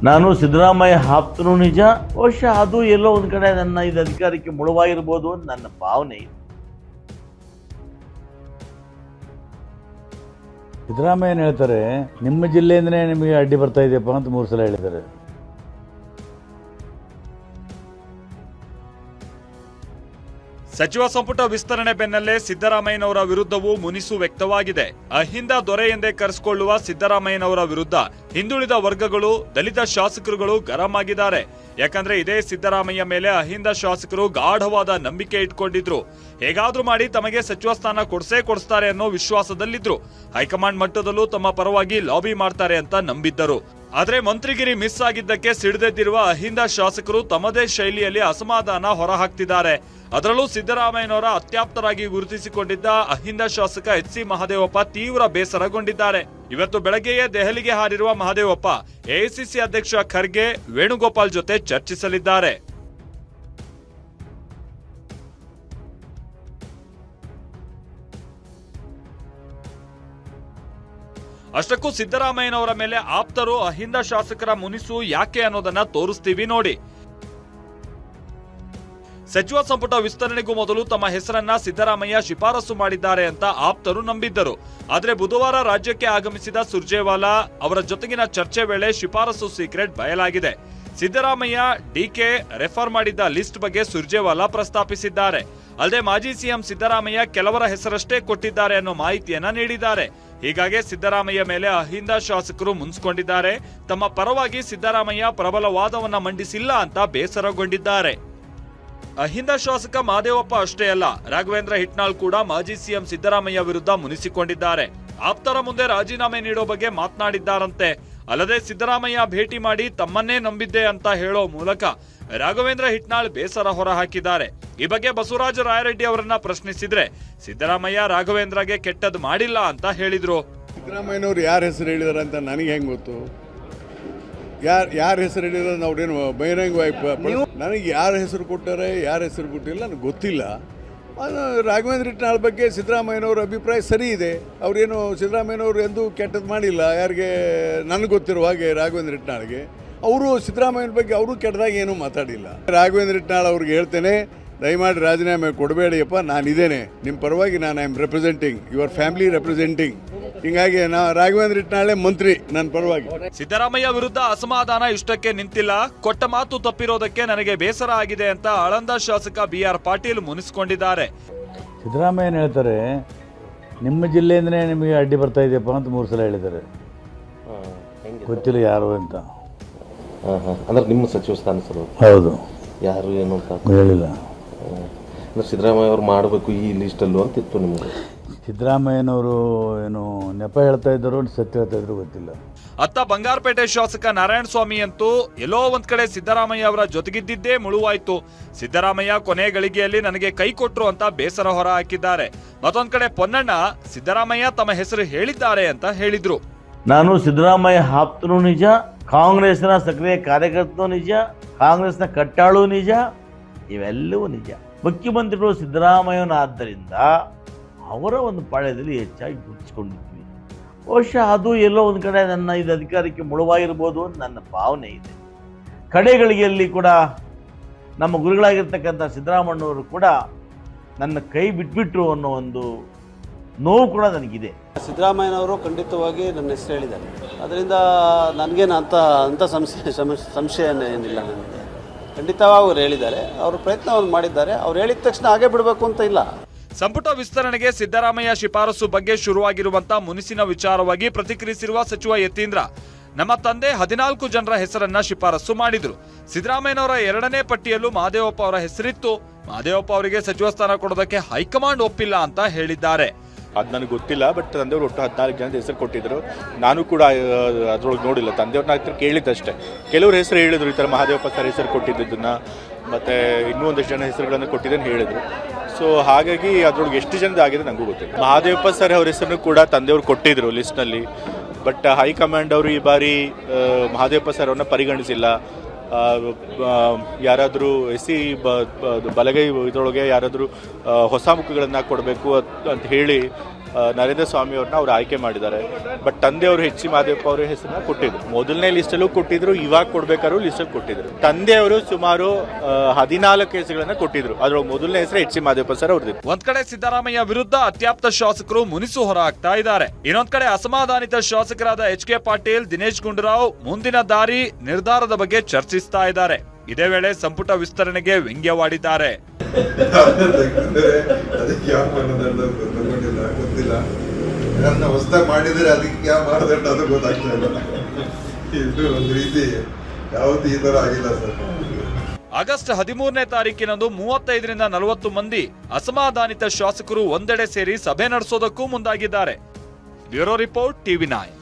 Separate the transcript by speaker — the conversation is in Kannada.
Speaker 1: ನಾನು ಸಿದ್ದರಾಮಯ್ಯ ಆಪ್ತನೂ ನಿಜ, ಬಹುಶಃ ಅದು ಎಲ್ಲೋ ಒಂದು ಕಡೆ ನನ್ನ ಇದು ಅಧಿಕಾರಕ್ಕೆ ಮುಳುವಾಗಿರ್ಬೋದು ಅಂತ ನನ್ನ ಭಾವನೆ ಇದೆ.
Speaker 2: ಸಿದ್ದರಾಮಯ್ಯನ ಹೇಳ್ತಾರೆ, ನಿಮ್ಮ ಜಿಲ್ಲೆಯಿಂದನೇ ನಿಮಗೆ ಅಡ್ಡಿ ಬರ್ತಾ ಇದೆಯಪ್ಪ ಅಂತ 3 ಸಲ ಹೇಳಿದ್ದಾರೆ.
Speaker 3: ಸಚಿವ ಸಂಪುಟ ವಿಸ್ತರಣೆ ಬೆನ್ನಲ್ಲೇ ಸಿದ್ದರಾಮಯ್ಯನವರ ವಿರುದ್ಧವೂ ಮುನಿಸು ವ್ಯಕ್ತವಾಗಿದೆ. ಅಹಿಂದ ದೊರೆ ಎಂದೇ ಕರೆಸಿಕೊಳ್ಳುವ ಸಿದ್ದರಾಮಯ್ಯನವರ ವಿರುದ್ಧ ಹಿಂದುಳಿದ ವರ್ಗಗಳು, ದಲಿತ ಶಾಸಕರುಗಳು ಗರಂ ಆಗಿದ್ದಾರೆ. ಯಾಕಂದ್ರೆ ಇದೇ ಸಿದ್ದರಾಮಯ್ಯ ಮೇಲೆ ಅಹಿಂದ ಶಾಸಕರು ಗಾಢವಾದ ನಂಬಿಕೆ ಇಟ್ಕೊಂಡಿದ್ರು. ಹೇಗಾದ್ರೂ ಮಾಡಿ ತಮಗೆ ಸಚಿವ ಸ್ಥಾನ ಕೊಡಿಸ್ತಾರೆ ಅನ್ನೋ ವಿಶ್ವಾಸದಲ್ಲಿದ್ರು. ಹೈಕಮಾಂಡ್ ಮಟ್ಟದಲ್ಲೂ ತಮ್ಮ ಪರವಾಗಿ ಲಾಬಿ ಮಾಡ್ತಾರೆ ಅಂತ ನಂಬಿದ್ದರು. ಆದ್ರೆ ಮಂತ್ರಿಗಿರಿ ಮಿಸ್ ಆಗಿದ್ದಕ್ಕೆ ಸಿಡಿದೆದ್ದಿರುವ ಅಹಿಂದ ಶಾಸಕರು ತಮ್ಮದೇ ಶೈಲಿಯಲ್ಲಿ ಅಸಮಾಧಾನ ಹೊರಹಾಕ್ತಿದ್ದಾರೆ. ಅದರಲ್ಲೂ ಸಿದ್ದರಾಮಯ್ಯನವರ ಅತ್ಯಾಪ್ತರಾಗಿ ಗುರುತಿಸಿಕೊಂಡಿದ್ದ ಅಹಿಂದ ಶಾಸಕ ಎಚ್ ಸಿ ಮಹದೇವಪ್ಪ ತೀವ್ರ ಬೇಸರಗೊಂಡಿದ್ದಾರೆ. ಇವತ್ತು ಬೆಳಗ್ಗೆಯೇ ದೆಹಲಿಗೆ ಹಾರಿರುವ ಮಹದೇವಪ್ಪ ಎಐಸಿಸಿ ಅಧ್ಯಕ್ಷ ಖರ್ಗೆ, ವೇಣುಗೋಪಾಲ್ ಜೊತೆ ಚರ್ಚಿಸಲಿದ್ದಾರೆ. ಅಷ್ಟಕ್ಕೂ ಸಿದ್ದರಾಮಯ್ಯನವರ ಮೇಲೆ ಆಪ್ತರು ಅಹಿಂದ ಶಾಸಕರ ಮುನಿಸು ಯಾಕೆ ಅನ್ನೋದನ್ನ ತೋರಿಸ್ತೀವಿ ನೋಡಿ. ಸಚಿವ ಸಂಪುಟ ವಿಸ್ತರಣೆಗೂ ಮೊದಲು ತಮ್ಮ ಹೆಸರನ್ನ ಸಿದ್ದರಾಮಯ್ಯ ಶಿಫಾರಸು ಮಾಡಿದ್ದಾರೆ ಅಂತ ಆಪ್ತರು ನಂಬಿದ್ದರು. ಆದ್ರೆ ಬುಧವಾರ ರಾಜ್ಯಕ್ಕೆ ಆಗಮಿಸಿದ ಸುರ್ಜೇವಾಲಾ ಅವರ ಜೊತೆಗಿನ ಚರ್ಚೆ ವೇಳೆ ಶಿಫಾರಸು ಸೀಕ್ರೆಟ್ ಬಯಲಾಗಿದೆ. ಸಿದ್ದರಾಮಯ್ಯ ಡಿಕೆ ರೆಫರ್ ಮಾಡಿದ್ದ ಲಿಸ್ಟ್ ಬಗ್ಗೆ ಸುರ್ಜೇವಾಲಾ ಪ್ರಸ್ತಾಪಿಸಿದ್ದಾರೆ. ಅಲ್ಲದೆ ಮಾಜಿ ಸಿಎಂ ಸಿದ್ದರಾಮಯ್ಯ ಕೆಲವರ ಹೆಸರಷ್ಟೇ ಕೊಟ್ಟಿದ್ದಾರೆ ಅನ್ನೋ ಮಾಹಿತಿಯನ್ನ ನೀಡಿದ್ದಾರೆ. ಹೀಗಾಗಿ ಸಿದ್ದರಾಮಯ್ಯ ಮೇಲೆ ಅಹಿಂದ ಶಾಸಕರು ಮುನ್ಸ್ಕೊಂಡಿದ್ದಾರೆ. ತಮ್ಮ ಪರವಾಗಿ ಸಿದ್ದರಾಮಯ್ಯ ಪ್ರಬಲ ವಾದವನ್ನ ಮಂಡಿಸಿಲ್ಲ ಅಂತ ಬೇಸರಗೊಂಡಿದ್ದಾರೆ. ಅಹಿಂದ ಶಾಸಕ ಮಹದೇವಪ್ಪ ಅಷ್ಟೇ ಅಲ್ಲ, ರಾಘವೇಂದ್ರ ಹಿಟ್ನಾಳ್ ಕೂಡ ಮಾಜಿ ಸಿಎಂ ಸಿದ್ದರಾಮಯ್ಯ ವಿರುದ್ಧ ಮುನಿಸಿಕೊಂಡಿದ್ದಾರೆ. ಆಪ್ತರ ಮುಂದೆ ರಾಜೀನಾಮೆ ನೀಡೋ ಬಗ್ಗೆ ಮಾತನಾಡಿದ್ದಾರಂತೆ. ಅಲ್ಲದೆ ಸಿದ್ದರಾಮಯ್ಯ ಭೇಟಿ ಮಾಡಿ ತಮ್ಮನ್ನೇ ನಂಬಿದ್ದೆ ಅಂತ ಹೇಳೋ ಮೂಲಕ ರಾಘವೇಂದ್ರ ಹಿಟ್ನಾಳ್ ಬೇಸರ ಹೊರಹಾಕಿದ್ದಾರೆ. ಈ ಬಗ್ಗೆ ಬಸವರಾಜ ರಾಯರೆಡ್ಡಿ ಅವರನ್ನ ಪ್ರಶ್ನಿಸಿದ್ರೆ ಸಿದ್ದರಾಮಯ್ಯ ರಾಘವೇಂದ್ರಗೆ ಕೆಟ್ಟದ್ದು ಮಾಡಿಲ್ಲ ಅಂತ ಹೇಳಿದ್ರು.
Speaker 4: ಸಿದ್ದರಾಮಯ್ಯನವ್ರು ಯಾರ ಹೆಸರು ಹೇಳಿದಾರೆ ಅಂತ ನನಗೆ ಹೆಂಗೆ ಗೊತ್ತು? ಯಾರ ಹೆಸರು ಹೇಳಿದ್ರೆ ನಾವೇನು ಬಹಿರಂಗವಾಗಿ ನನಗೆ ಯಾರ ಹೆಸರು ಕೊಟ್ಟಾರೆ ಯಾರ ಹೆಸರು ಕೊಟ್ಟಿಲ್ಲ ನನಗೆ ಗೊತ್ತಿಲ್ಲ. ರಾಘವೇಂದ್ರ ಹಿಟ್ನಾಳ್ ಬಗ್ಗೆ ಸಿದ್ದರಾಮಯ್ಯನವ್ರ ಅಭಿಪ್ರಾಯ ಸರಿ ಇದೆ. ಅವರೇನು ಸಿದ್ದರಾಮಯ್ಯನವರು ಎಂದೂ ಕೆಟ್ಟದ್ದು ಮಾಡಿಲ್ಲ. ಯಾರಿಗೆ ನನಗೆ ಗೊತ್ತಿರುವ ಹಾಗೆ ರಾಘವೇಂದ್ರ ಹಿಟ್ನಾಳ್ಗೆ ಅವರು ಸಿದ್ದರಾಮಯ್ಯನ ಬಗ್ಗೆ ಅವರು ಕೆಟ್ಟದಾಗಿ ಏನೂ ಮಾತಾಡಿಲ್ಲ. ರಾಘವೇಂದ್ರ ಹಿಟ್ನಾಳ್ ಅವ್ರಿಗೆ ಹೇಳ್ತೇನೆ, ದಯಮಾಡಿ ರಾಜೀನಾಮೆ ಕೊಡಬೇಡಿಯಪ್ಪ, ನಾನಿದ್ದೇನೆ ನಿಮ್ಮ ಪರವಾಗಿ, ನಾನು I am representing your family representing. ಹಿಂಗಾಗಿ ರಾಘವೇಂದ್ರ ಹಿಟ್ನಾಳೆ ಮಂತ್ರಿ ನನ್ನ ಪರವಾಗಿ.
Speaker 3: ಸಿದ್ದರಾಮಯ್ಯ ವಿರುದ್ಧ ಅಸಮಾಧಾನ ಇಷ್ಟಕ್ಕೆ ನಿಂತಿಲ್ಲ, ಕೊಟ್ಟ ಮಾತು ತಪ್ಪಿರೋದಕ್ಕೆ ನನಗೆ ಬೇಸರ ಆಗಿದೆ ಅಂತ ಆಳಂದ ಶಾಸಕ BR ಪಾಟೀಲ್ ಮುನಿಸಿಕೊಂಡಿದ್ದಾರೆ.
Speaker 2: ಸಿದ್ದರಾಮಯ್ಯನ ಹೇಳ್ತಾರೆ, ನಿಮ್ಮ ಜಿಲ್ಲೆಯಿಂದನೇ ನಿಮಗೆ ಅಡ್ಡಿ ಬರ್ತಾ ಇದೆಯಪ್ಪ ಅಂತ 3 ಸಲ ಹೇಳಿದ್ದಾರೆ. ಗೊತ್ತಿಲ್ಲ ಯಾರು ಅಂತ.
Speaker 5: ಅಂದ್ರೆ ನಿಮ್ಮ ಸಚಿವ ಸ್ಥಾನ ಸರ್? ಹೌದು. ಯಾರು ಏನು ಅಂತ
Speaker 2: ಹೇಳಿಲ್ಲ.
Speaker 5: ಅಂದ್ರೆ ಸಿದ್ದರಾಮಯ್ಯ ಅವ್ರು ಮಾಡಬೇಕು ಈ ಲಿಸ್ಟಲ್ಲೂ ಅಂತ ಇತ್ತು ನಿಮಗೆ?
Speaker 2: ಸಿದ್ದರಾಮಯ್ಯನವರು ಏನು ನೆಪ ಹೇಳ್ತಾ ಇದ್ದರು, ಸತ್ಯ ಹೇಳ್ತಾ ಇದ್ರು ಗೊತ್ತಿಲ್ಲ.
Speaker 3: ಅತ್ತ ಬಂಗಾರಪೇಟೆ ಶಾಸಕ ನಾರಾಯಣ ಸ್ವಾಮಿ ಅಂತೂ ಎಲ್ಲೋ ಒಂದ್ ಕಡೆ ಸಿದ್ದರಾಮಯ್ಯ ಅವರ ಜೊತೆಗಿದ್ದಿದ್ದೇ ಮುಳುವಾಯ್ತು. ಸಿದ್ದರಾಮಯ್ಯ ಕೊನೆ ಗಳಿಗೆಯಲ್ಲಿ ನನಗೆ ಕೈ ಕೊಟ್ರು ಅಂತ ಬೇಸರ ಹೊರ ಹಾಕಿದ್ದಾರೆ. ಮತ್ತೊಂದ್ ಕಡೆ ಪೊನ್ನಣ್ಣ ಸಿದ್ದರಾಮಯ್ಯ ತಮ್ಮ ಹೆಸರು ಹೇಳಿದ್ದಾರೆ ಅಂತ ಹೇಳಿದ್ರು.
Speaker 1: ನಾನು ಸಿದ್ದರಾಮಯ್ಯ ಆಪ್ತನೂ ನಿಜ, ಕಾಂಗ್ರೆಸ್ನ ಸಕ್ರಿಯ ಕಾರ್ಯಕರ್ತನೂ ನಿಜ, ಕಾಂಗ್ರೆಸ್ನ ಕಟ್ಟಾಳು ನಿಜ, ಇವೆಲ್ಲವೂ ನಿಜ. ಮುಖ್ಯಮಂತ್ರಿಗಳು ಸಿದ್ದರಾಮಯ್ಯನಾದ್ದರಿಂದ ಅವರ ಒಂದು ಪಾಳ್ಯದಲ್ಲಿ ಹೆಚ್ಚಾಗಿ ಗುರುತಿಸಿಕೊಂಡಿದ್ವಿ. ಬಹುಶಃ ಅದು ಎಲ್ಲೋ ಒಂದು ಕಡೆ ನನ್ನ ಇದು ಅಧಿಕಾರಕ್ಕೆ ಮುಳುವಾಗಿರ್ಬೋದು ಅಂತ ನನ್ನ ಭಾವನೆ ಇದೆ. ಕಡೆಗಳಿಗೆಯಲ್ಲಿ ಕೂಡ ನಮ್ಮ ಗುರುಗಳಾಗಿರ್ತಕ್ಕಂಥ ಸಿದ್ದರಾಮಯ್ಯನವರು ಕೂಡ ನನ್ನ ಕೈ ಬಿಟ್ಬಿಟ್ರು ಅನ್ನೋ ಒಂದು ನೋವು ಕೂಡ ನನಗಿದೆ.
Speaker 6: ಸಿದ್ದರಾಮಯ್ಯನವರು ಖಂಡಿತವಾಗಿ ನನ್ನ ಹೆಸರು ಹೇಳಿದ್ದಾರೆ. ಅದರಿಂದ ನನಗೇನು ಅಂಥ ಸಂಶಯ ಏನಿಲ್ಲ. ನನಗೆ ಖಂಡಿತವಾಗಿ ಅವ್ರು ಹೇಳಿದ್ದಾರೆ, ಅವರು ಪ್ರಯತ್ನವನ್ನು ಮಾಡಿದ್ದಾರೆ. ಅವ್ರು ಹೇಳಿದ ತಕ್ಷಣ ಹಾಗೆ ಬಿಡಬೇಕು ಅಂತ ಇಲ್ಲ.
Speaker 3: ಸಂಪುಟ ವಿಸ್ತರಣೆಗೆ ಸಿದ್ದರಾಮಯ್ಯ ಶಿಫಾರಸು ಬಗ್ಗೆ ಶುರುವಾಗಿರುವಂತಹ ಮುನಿಸಿನ ವಿಚಾರವಾಗಿ ಪ್ರತಿಕ್ರಿಯಿಸಿರುವ ಸಚಿವ ಯತೀಂದ್ರ, ನಮ್ಮ ತಂದೆ 14 ಜನರ ಹೆಸರನ್ನ ಶಿಫಾರಸು ಮಾಡಿದ್ರು. ಸಿದ್ದರಾಮಯ್ಯನವರ 2ನೇ ಪಟ್ಟಿಯಲ್ಲೂ ಮಹದೇವಪ್ಪ ಅವರ ಹೆಸರಿತ್ತು. ಮಹದೇವಪ್ಪ ಅವರಿಗೆ ಸಚಿವ ಸ್ಥಾನ ಕೊಡೋದಕ್ಕೆ ಹೈಕಮಾಂಡ್ ಒಪ್ಪಿಲ್ಲ ಅಂತ ಹೇಳಿದ್ದಾರೆ.
Speaker 7: ಅದು ನನಗೆ ಗೊತ್ತಿಲ್ಲ, ಬಟ್ ತಂದೆಯವರು ಒಟ್ಟು 14 ಜನದ ಹೆಸರು ಕೊಟ್ಟಿದ್ರು. ನಾನು ಕೂಡ ಅದ್ರೊಳಗೆ ನೋಡಿಲ್ಲ, ತಂದೆಯವ್ರನ್ನ ಹತ್ರ ಕೇಳಿದ್ದಷ್ಟೇ. ಕೆಲವ್ರ ಹೆಸರು ಹೇಳಿದ್ರು, ಈ ಥರ ಮಹದೇವಪ್ಪ ಸರ್ ಹೆಸರು ಕೊಟ್ಟಿದ್ದನ್ನ, ಮತ್ತು ಇನ್ನೂ ಒಂದಷ್ಟು ಜನ ಹೆಸರುಗಳನ್ನು ಕೊಟ್ಟಿದ್ದನ್ನು ಹೇಳಿದರು. ಸೊ ಹಾಗಾಗಿ ಅದ್ರೊಳಗೆ ಎಷ್ಟು ಜನದ ಆಗಿದೆ ನನಗೂ ಗೊತ್ತಿಲ್ಲ. ಮಹದೇವಪ್ಪ ಸರ್ ಅವ್ರ ಹೆಸರನ್ನು ಕೂಡ ತಂದೆಯವರು ಕೊಟ್ಟಿದ್ರು ಲಿಸ್ಟ್ನಲ್ಲಿ. ಬಟ್ ಹೈಕಮಾಂಡ್ ಅವರು ಈ ಬಾರಿ ಮಹದೇವಪ್ಪ ಸರ್ ಅವ್ರನ್ನ ಪರಿಗಣಿಸಿಲ್ಲ. ಯಾರಾದರೂ SC ಬಲಗೈ ಇದರೊಳಗೆ ಯಾರಾದರೂ ಹೊಸ ಮುಖಗಳನ್ನು ಕೊಡಬೇಕು ಅಂತ ಹೇಳಿ ನರೇಂದ್ರ ಸ್ವಾಮಿ ಅವ್ರನ್ನ ಅವ್ರು ಆಯ್ಕೆ ಮಾಡಿದ್ದಾರೆ. ಬಟ್ ತಂದೆಯವರು ಎಚ್ ಸಿ ಮಹದೇವಪ್ಪ ಅವರ ಹೆಸರನ್ನ ಕೊಟ್ಟಿದ್ರು. ಮೊದಲನೇ ಲಿಸ್ಟಲ್ಲೂ ಕೊಟ್ಟಿದ್ರು, ಇವಾಗ ಕೊಡ್ಬೇಕಾದ್ರೂ ಲಿಸ್ಟಲ್ಲಿ ಕೊಟ್ಟಿದ್ರು. ತಂದೆಯವರು ಸುಮಾರು 14 ಕೇಸುಗಳನ್ನ ಕೊಟ್ಟಿದ್ರು. ಅದ್ರ ಮೊದಲನೇ ಹೆಸರು ಎಚ್ ಸಿ ಮಹದೇವಪ್ಪ ಸರ್ ಅವ್ರದ್ದು.
Speaker 3: ಒಂದ್ ಕಡೆ ಸಿದ್ದರಾಮಯ್ಯ ವಿರುದ್ಧ ಅತ್ಯಾಪ್ತ ಶಾಸಕರು ಮುನಿಸು ಹೊರ ಹಾಕ್ತಾ ಇದ್ದಾರೆ. ಇನ್ನೊಂದ್ ಕಡೆ ಅಸಮಾಧಾನಿತ ಶಾಸಕರಾದ ಎಚ್ ಕೆ ಪಾಟೀಲ್, ದಿನೇಶ್ ಗುಂಡೂರಾವ್ ಮುಂದಿನ ದಾರಿ ನಿರ್ಧಾರದ ಬಗ್ಗೆ ಚರ್ಚಿಸ್ತಾ ಇದ್ದಾರೆ. ಇದೇ ವೇಳೆ ಸಂಪುಟ ವಿಸ್ತರಣೆಗೆ ವ್ಯಂಗ್ಯವಾಡಿದ್ದಾರೆ.
Speaker 8: ಅದಕ್ಕೆ ಯಾವ ಮಾನದಂಡ ಗೊತ್ತಿಲ್ಲ. ನನ್ನ ಹೊಸದಾಗಿ ಮಾಡಿದರೆ ಅದಕ್ಕೆ ಯಾವ ಮಾನದಂಡ ಅದು ಗೊತ್ತಾಗ್ತಾ ಇಲ್ಲ. ಇದು ಒಂದು ರೀತಿ ಯಾವತ್ತೂ ಈ ತರ ಆಗಿಲ್ಲ ಸರ್.
Speaker 3: ಆಗಸ್ಟ್ 13ನೇ ತಾರೀಕಿನಂದು 35ರಿಂದ 40 ಮಂದಿ ಅಸಮಾಧಾನಿತ ಶಾಸಕರು ಒಂದೆಡೆ ಸೇರಿ ಸಭೆ ನಡೆಸೋದಕ್ಕೂ ಮುಂದಾಗಿದ್ದಾರೆ. Bureau report, TV9.